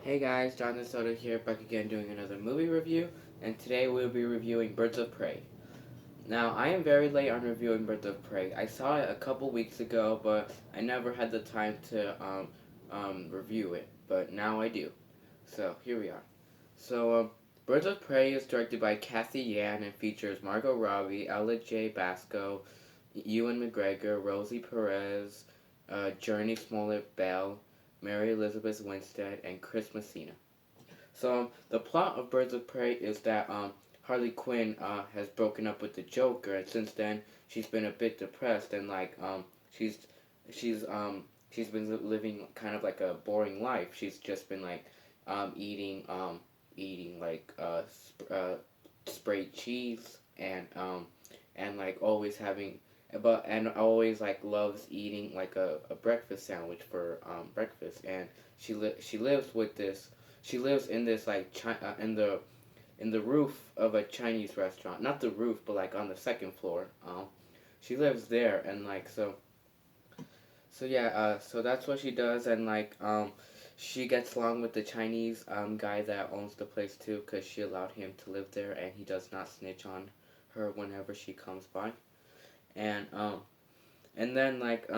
Hey guys, Jonathan Soto here, back again doing another movie review, and today we'll be reviewing Birds of Prey. Now, I am very late on reviewing Birds of Prey. I saw it a couple weeks ago, but I never had the time to review it, but now I do. So, here we are. Birds of Prey is directed by Kathy Yan and features Margot Robbie, Ella J. Basco, Ewan McGregor, Rosie Perez, Journey Smollett-Bell, Mary Elizabeth Winstead, and Chris Messina. The plot of Birds of Prey is that Harley Quinn has broken up with the Joker, and since then she's been a bit depressed and she's she's she's been living kind of like a boring life. She's just been like eating eating like sprayed cheese and like always having and always like loves eating like a breakfast sandwich for breakfast, and she lives with this she lives in this like in the roof of a Chinese restaurant. Not the roof, but like on the second floor. She lives there, and so that's what she does, and she gets along with the Chinese guy that owns the place too, cause she allowed him to live there, and he does not snitch on her whenever she comes by, and and then like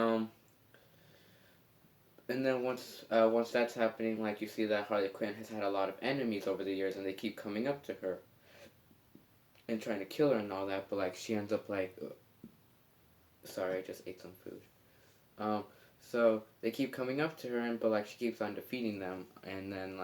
and then once that's happening, like you see that Harley Quinn has had a lot of enemies over the years, and they keep coming up to her and trying to kill her and all that. But like she ends up like, sorry, I just ate some food. Um, so they keep coming up to her, and but like she keeps on defeating them, and then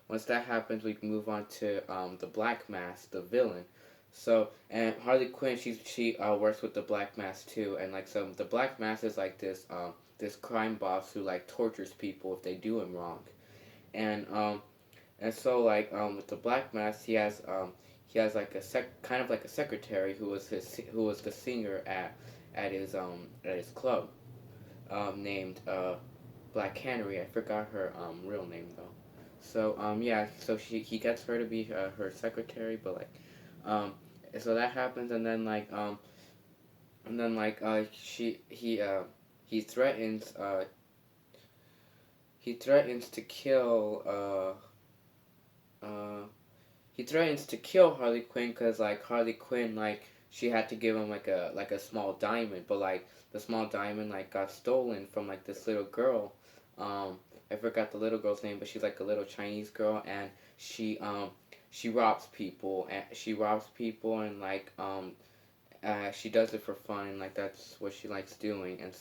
once that happens, we can move on to the Black Mask, the villain. So and Harley Quinn, she works with the Black Mask too, and the Black Mask is like this crime boss who like tortures people if they do him wrong, and with the Black Mask, he has like kind of like a secretary who was the singer at his club, named Black Canary. I forgot her real name though. So he gets her to be her secretary, but um, so that happens, and then she he threatens he threatens to kill he threatens to kill Harley Quinn because like Harley Quinn she had to give him like a small diamond, but like the small diamond like got stolen from like this little girl. I forgot the little girl's name, but she's like a little Chinese girl, and she robs people, and she does it for fun, and like that's what she likes doing, and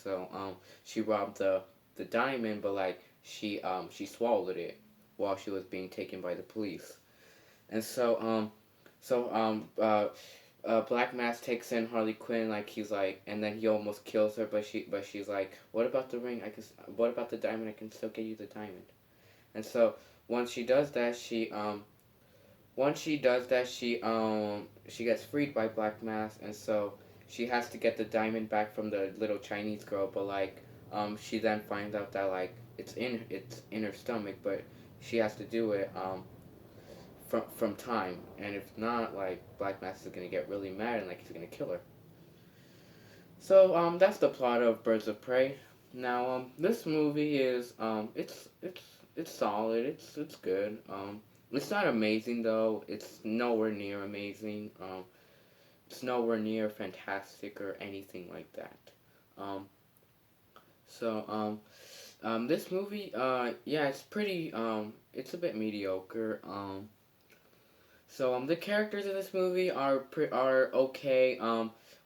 she robbed the diamond, but like she swallowed it while she was being taken by the police. And so Black Mask takes in Harley Quinn, like he's like, and then he almost kills her, but she's like, what about the ring? What about the diamond? I can still get you the diamond. And so once she does that, she gets freed by Black Mask, and so she has to get the diamond back from the little Chinese girl, but she then finds out that like it's in her stomach, but she has to do it from time, and if not, like Black Mask is gonna get really mad and like he's gonna kill her. So that's the plot of Birds of Prey. Now this movie is it's solid. It's good. It's not amazing though. It's nowhere near amazing. It's nowhere near fantastic or anything like that. Um, so this movie yeah, it's a bit mediocre. The characters in this movie are okay.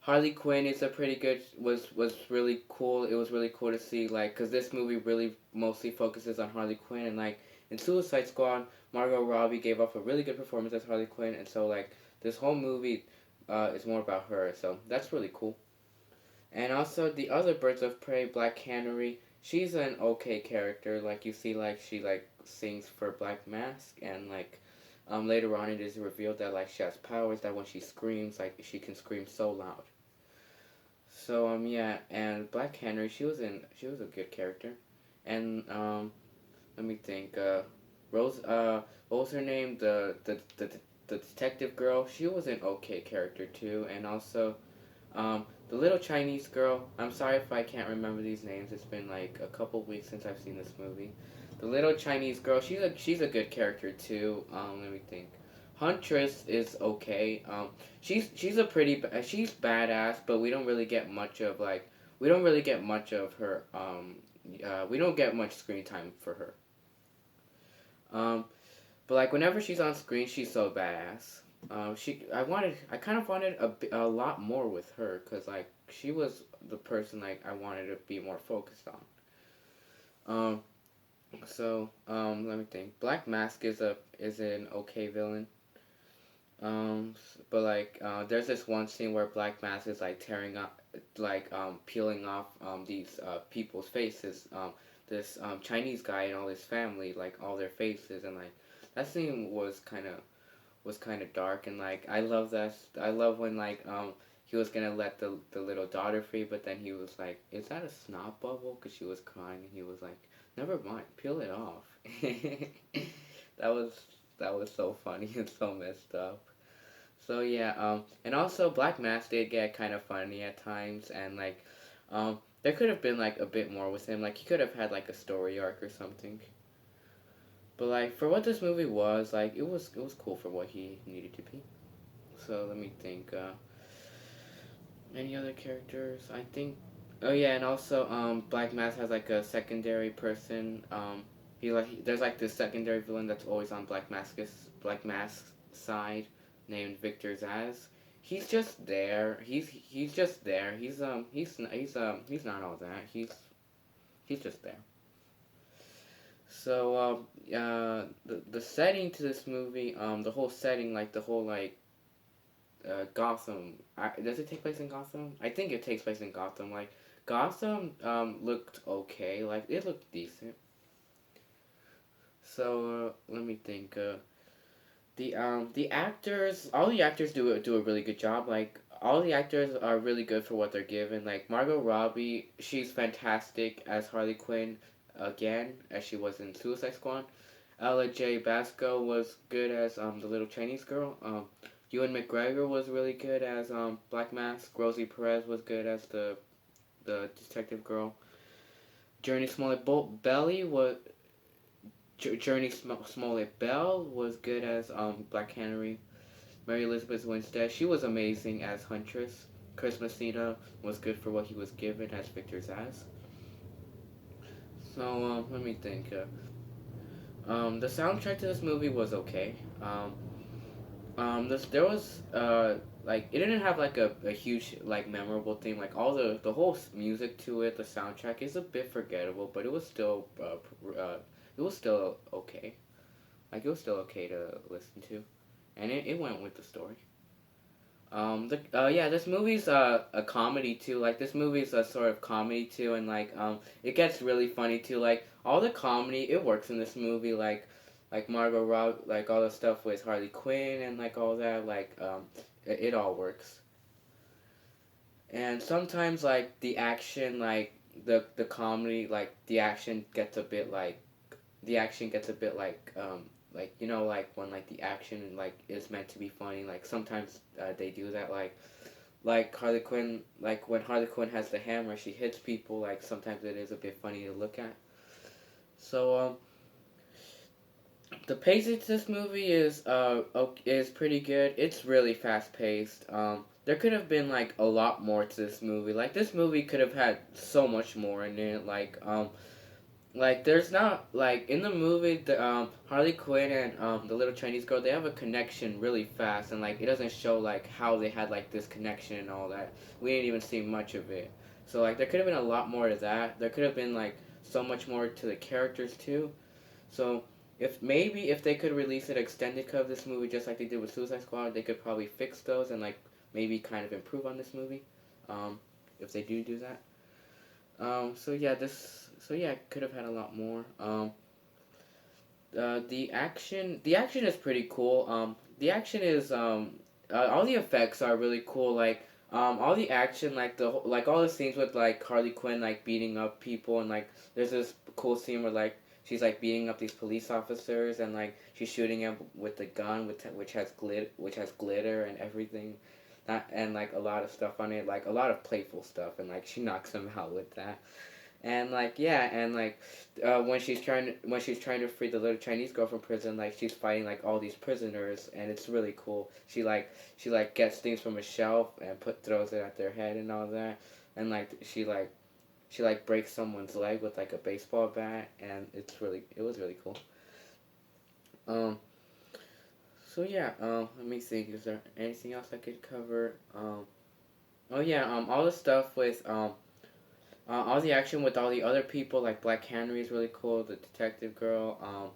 Harley Quinn is a pretty good was really cool. It was really cool to see because this movie really mostly focuses on Harley Quinn, and like in Suicide Squad, Margot Robbie gave off a really good performance as Harley Quinn, and so like this whole movie is more about her. So that's really cool. And also the other Birds of Prey, Black Canary, she's an okay character. Like you see, like she like sings for Black Mask, and later on it is revealed that like she has powers that when she screams, like she can scream so loud. So yeah, and Black Canary, she was a good character, and let me think, Rose what was her name, the detective girl, she was an okay character too, and also the little Chinese girl. I'm sorry if I can't remember these names. It's been like a couple weeks since I've seen this movie. The little Chinese girl, she's a good character too. Let me think. Huntress is okay. She's a she's badass, but we don't really get much of her. We don't get much screen time for her. But like whenever she's on screen, she's so badass. I kind of wanted a lot more with her, cause like she was the person like I wanted to be more focused on. Um, let me think. Black Mask is an okay villain. But like there's this one scene where Black Mask is like tearing up, like peeling off these people's faces. This Chinese guy and all his family, like all their faces, and like that scene was kind of dark, and like I love that. I love when like he was gonna let the little daughter free, but then he was like, "Is that a snot bubble?" Because she was crying, and he was like, "Never mind, peel it off." that was that was so funny and so messed up. So yeah, and also Black Mask did get kind of funny at times, and like, there could have been like a bit more with him. Like he could have had like a story arc or something. But like for what this movie was, like it was cool for what he needed to be. So let me think. Any other characters? I think. Oh yeah, and also Black Mask has like a secondary person. There's like this secondary villain that's always on Black Mask's side, named Victor Zaz. He's just there. He's just there. He's not all that. He's just there. So the setting to this movie, the whole setting, like the whole like Gotham. Does it take place in Gotham? I think it takes place in Gotham. Like Gotham looked okay. Like it looked decent. So let me think. The actors, all the actors do a really good job. Like all the actors are really good for what they're given. Like Margot Robbie, she's fantastic as Harley Quinn again, as she was in Suicide Squad. Ella J. Basco was good as the little Chinese girl. Ewan McGregor was really good as Black Mask. Rosie Perez was good as the detective girl. Journey Smollett Belly was Smollett Bell was good as Black Canary. Mary Elizabeth Winstead, she was amazing as Huntress. Chris Messina was good for what he was given as Victor Zaz. So let me think. The soundtrack to this movie was okay. There was like it didn't have like a huge like memorable theme. Like all the whole music to it, the soundtrack is a bit forgettable, but it was still okay. Like it was still okay to listen to, and it went with the story. Yeah, this movie's a comedy too. Like this movie's a sort of comedy too, and like it gets really funny too. Like all the comedy, it works in this movie. Like Margot Rob, like all the stuff with Harley Quinn and like all that. Like it all works. And sometimes like the action, like the comedy, like the action gets a bit like you know like when like the action like is meant to be funny. Like sometimes they do that like Harley Quinn, like when Harley Quinn has the hammer, she hits people. Like sometimes it is a bit funny to look at. So the pacing to this movie is pretty good. It's really fast paced. There could have been like a lot more to this movie. Like this movie could have had so much more in it. Like there's not like in the movie the Harley Quinn and the little Chinese girl, they have a connection really fast, and like it doesn't show like how they had like this connection and all that. We didn't even see much of it. So like there could have been a lot more to that. There could have been like so much more to the characters too. So if they could release an extended cut of this movie just like they did with Suicide Squad, they could probably fix those and like maybe kind of improve on this movie. If they do that. So yeah, could have had a lot more. The action is pretty cool. The action is all the effects are really cool. Like all the action, like like all the scenes with like Harley Quinn like beating up people, and like there's this cool scene where like she's like beating up these police officers, and like she's shooting them with the gun which has glitter and everything. That, and like a lot of stuff on it, like a lot of playful stuff, and like she knocks them out with that. And like yeah, and like when she's trying to free the little Chinese girl from prison, like she's fighting like all these prisoners, and it's really cool. She gets things from a shelf and throws it at their head and all that, and like she like breaks someone's leg with like a baseball bat, and it was really cool. Um, so yeah, let me think. Is there anything else I could cover? Oh yeah, all the stuff with all the action with all the other people, like Black Henry is really cool. The detective girl,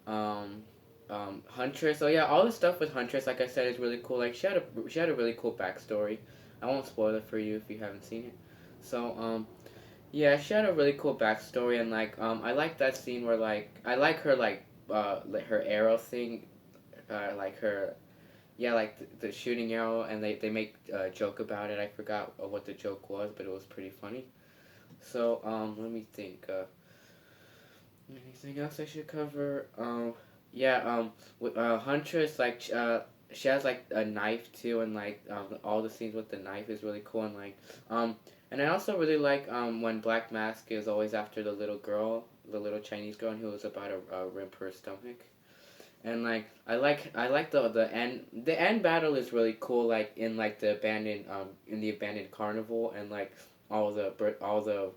Huntress. Oh yeah, all the stuff with Huntress, like I said, is really cool. Like she had a really cool backstory. I won't spoil it for you if you haven't seen it. So yeah, she had a really cool backstory, and like I like that scene where I like her like her arrow thing, like her yeah like the shooting arrow, and they make a joke about it. I forgot what the joke was, but it was pretty funny. So let me think. Anything else I should cover? Yeah. With Huntress, she has like a knife too, and like all the scenes with the knife is really cool, and like and I also really like when Black Mask is always after the little girl, the little Chinese girl, and who was about to rip her stomach. And like I like the end battle is really cool, like in the abandoned carnival, and like all the bir- all the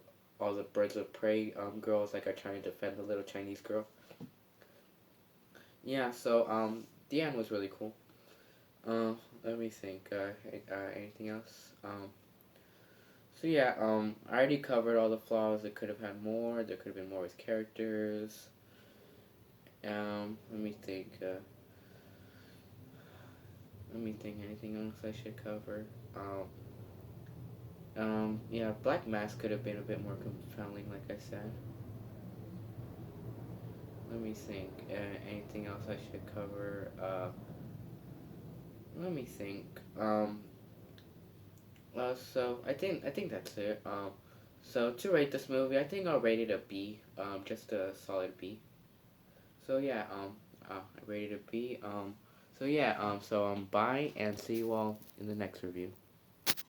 birds of prey girls like are trying to defend the little Chinese girl. Yeah, so the end was really cool. uh, Let me think. Anything else? So yeah, I already covered all the flaws. It could have had more. There could have been more with characters. Let me think. Let me think. Anything else I should cover? Yeah, Black Mask could have been a bit more compelling, like I said. Let me think. Anything else I should cover? Let me think. So I think that's it. So to rate this movie, I think I'll rate it a B. Just a solid B. So yeah. I rated a B. So yeah. Bye and see you all in the next review.